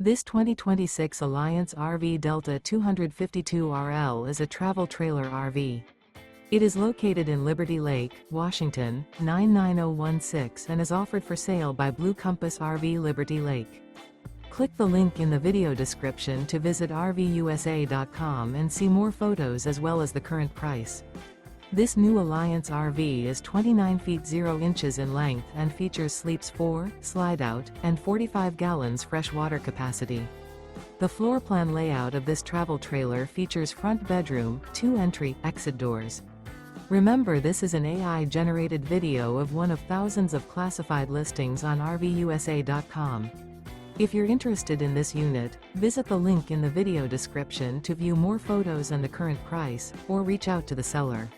This 2026 Alliance RV Delta 252RL is a travel trailer RV. It is located in Liberty Lake, Washington, 99016 and is offered for sale by Blue Compass RV Liberty Lake. Click the link in the video description to visit RVUSA.com and see more photos as well as the current price. This new Alliance RV is 29 feet 0 inches in length and features sleeps 4, slide-out, and 45 gallons fresh water capacity. The floor plan layout of this travel trailer features front bedroom, 2 entry/exit doors. Remember, this is an AI-generated video of one of thousands of classified listings on RVUSA.com. If you're interested in this unit, visit the link in the video description to view more photos and the current price, or reach out to the seller.